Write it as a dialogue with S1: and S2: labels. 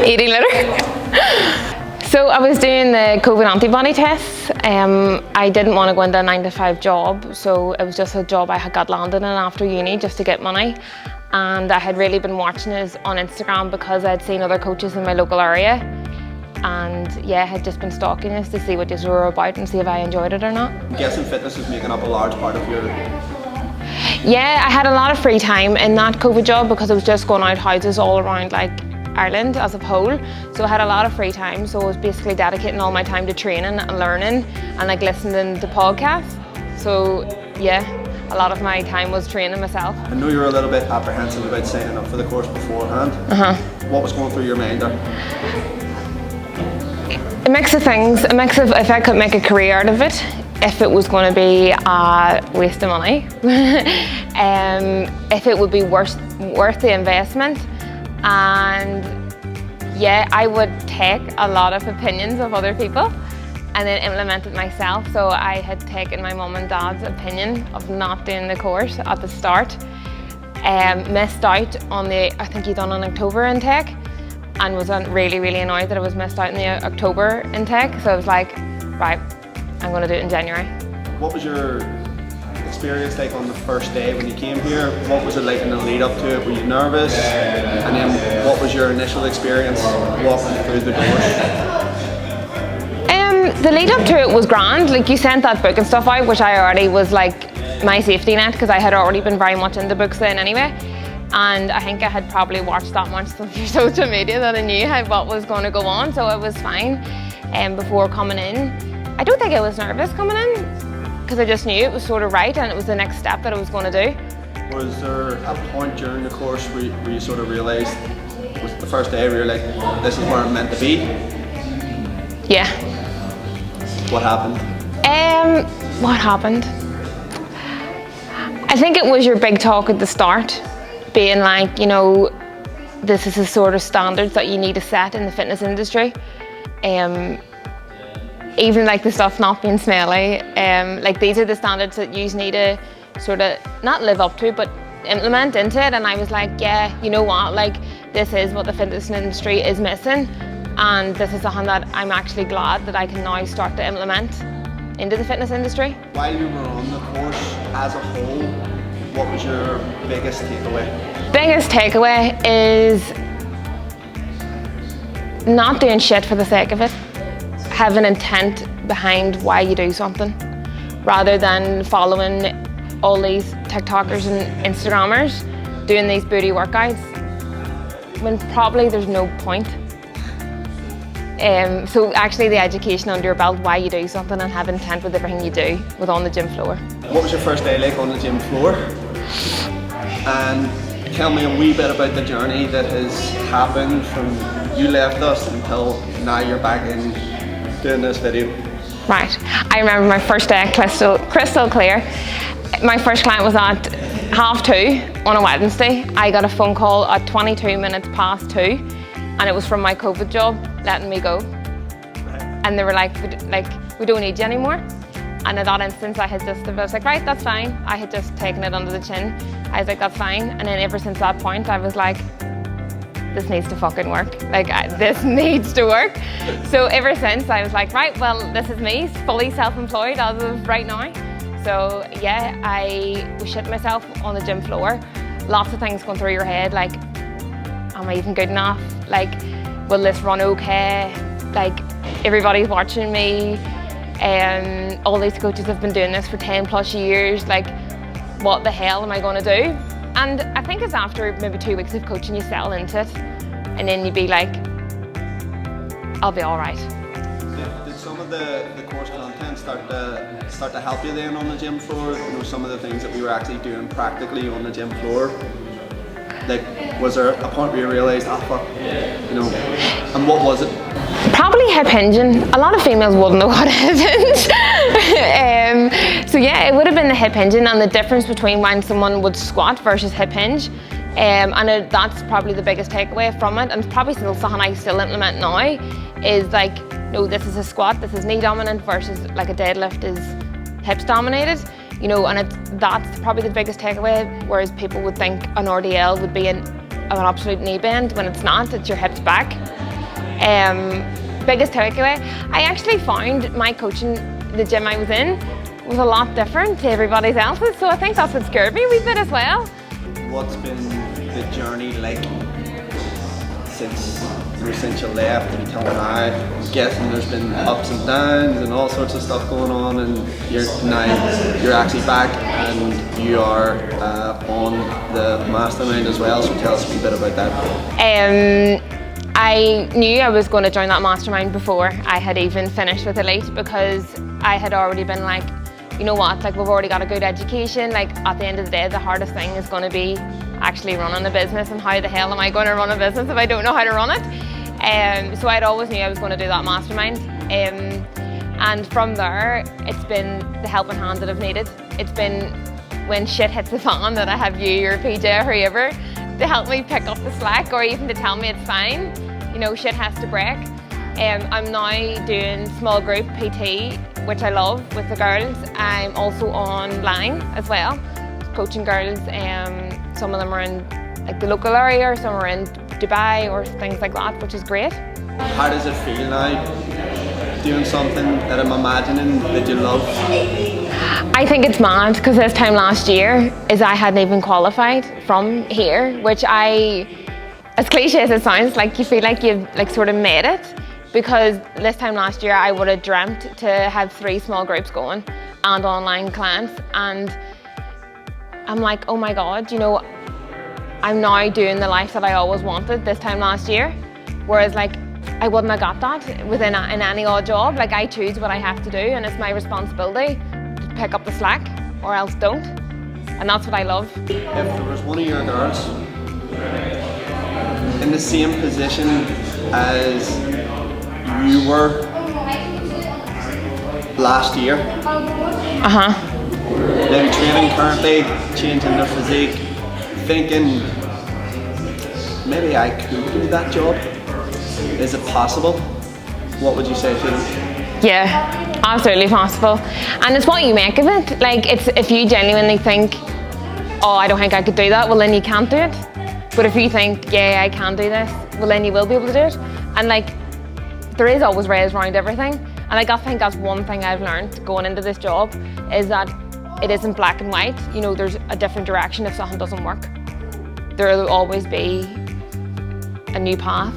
S1: Aideen Litter. So I was doing the COVID antibody tests. I didn't want to go into a 9-to-5 job, so it was just a job I had got landed in after uni just to get money. And I had really been watching it on Instagram because I'd seen other coaches in my local area. And yeah, I had just been stalking this to see what these were about and see if I enjoyed it or not.
S2: I'm guessing fitness is making up a large part of your...
S1: Yeah, I had a lot of free time in that COVID job because I was just going out houses all around like Ireland as a whole. So I had a lot of free time, so I was basically dedicating all my time to training and learning and like listening to podcasts. So yeah, a lot of my time was training myself.
S2: I know you were a little bit apprehensive about signing up for the course beforehand. What was going through your mind there?
S1: A mix of things, a mix of if I could make a career out of it, if it was going to be a waste of money, if it would be worth the investment, and yeah, I would take a lot of opinions of other people and then implement it myself. So I had taken my mum and dad's opinion of not doing the course at the start, missed out on the, I think he'd done an October intake, and was really annoyed that I was missed out in the October intake. So I was like, right, I'm going to do it in January. What
S2: was your experience like on the first day when you came here? What was it like in the lead up to it? Were you nervous? And then what was your initial experience walking through the doors?
S1: The lead up to it was grand. Like, you sent that book and stuff out, which I already was like my safety net because I had already been very much into books then anyway. And I think I had probably watched that much stuff through social media that I knew what was going to go on, so it was fine. Before coming in, I don't think I was nervous coming in because I just knew it was sort of right and it was the next step that I was going to do.
S2: Was there a point during the course where you sort of realised, was it the first day where you're like, this is where I'm meant to be?
S1: Yeah.
S2: What happened?
S1: What happened? I think it was your big talk at the start, being like, you know, this is the sort of standards that you need to set in the fitness industry. Even like the stuff not being smelly, like these are the standards that you need to sort of not live up to, but implement into it. And I was like, yeah, you know what, like this is what the fitness industry is missing, and this is something that I'm actually glad that I can now start to implement into the fitness industry.
S2: While you were on the course as a whole, what was your biggest takeaway?
S1: Biggest takeaway is not doing shit for the sake of it. Have an intent behind why you do something, rather than following all these TikTokers and Instagrammers doing these booty workouts when probably there's no point. So actually the education under your belt, why you do something, and have intent with everything you do with on the gym floor.
S2: What was your first day like on the gym floor? And tell me a wee bit about the journey that has happened from you left us until now you're back in doing this video.
S1: Right, I remember my first day crystal clear. My first client was at 2:30 on a Wednesday. I got a phone call at 22 minutes past 2, and it was from my COVID job letting me go. And they were like, we don't need you anymore. And in that instance, I was like, right, that's fine. I had just taken it under the chin. I was like, that's fine. And then ever since that point, I was like, this needs to fucking work. Like, this needs to work. So ever since, I was like, right, well, this is me, fully self-employed as of right now. So yeah, I was shitting myself on the gym floor. Lots of things going through your head, like, am I even good enough? Like, will this run okay? Like, everybody's watching me. All these coaches have been doing this for 10 plus years. Like, what the hell am I going to do? And I think it's after maybe 2 weeks of coaching you settle into it, and then you'd be like, I'll be all right.
S2: Did some of the course content start to help you then on the gym floor? You know, some of the things that we were actually doing practically on the gym floor. Like, was there a point where you realised, oh fuck, you know, and what was it?
S1: Probably hip hinging. A lot of females wouldn't know what hip hinge. So yeah, it would have been the hip hinging and the difference between when someone would squat versus hip hinge. That's probably the biggest takeaway from it, and it's probably still something I still implement now, is like, no, this is a squat, this is knee dominant versus like a deadlift is hips dominated. You know, and that's probably the biggest takeaway, whereas people would think an RDL would be an absolute knee bend when it's not, it's your hips back. Biggest takeaway, I actually found my coaching, the gym I was in, was a lot different to everybody else's, so I think that's what scared me a wee bit as well.
S2: What's been the journey like since you left until now? I'm guessing there's been ups and downs and all sorts of stuff going on, and you're actually back and you are on the mastermind as well, so tell us a wee bit about that.
S1: I knew I was going to join that mastermind before I had even finished with Elite, because I had already been like, you know what, like we've already got a good education, like at the end of the day the hardest thing is going to be actually running a business, and how the hell am I going to run a business if I don't know how to run it? So I'd always knew I was going to do that mastermind, and from there it's been the helping hand that I've needed. It's been when shit hits the fan that I have you or PJ or whoever to help me pick up the slack, or even to tell me it's fine. You know, shit has to break. I'm now doing small group PT, which I love, with the girls. I'm also online as well, coaching girls. Some of them are in like the local area, or some are in Dubai or things like that, which is great.
S2: How does it feel now, doing something that I'm imagining that you love?
S1: I think it's mad, because this time last year I hadn't even qualified from here, which as cliche as it sounds, like you feel like you've like sort of made it, because this time last year I would have dreamt to have 3 small groups going and online clients, and I'm like, oh my God, you know, I'm now doing the life that I always wanted this time last year, whereas like I wouldn't have got that in any odd job. Like I choose what I have to do, and it's my responsibility to pick up the slack or else don't, and that's what I love.
S2: If there was one of your girls in the same position as you were last year, they're training currently, changing their physique, thinking maybe I could do that job, is it possible? What would you say to them?
S1: Yeah, absolutely possible. And it's what you make of it. Like, it's if you genuinely think, oh, I don't think I could do that, well then you can't do it. But if you think, yeah, I can do this, well then you will be able to do it. And like, there is always ways around everything. And like, I think that's one thing I've learned going into this job, is that it isn't black and white. You know, there's a different direction if something doesn't work. There will always be a new path.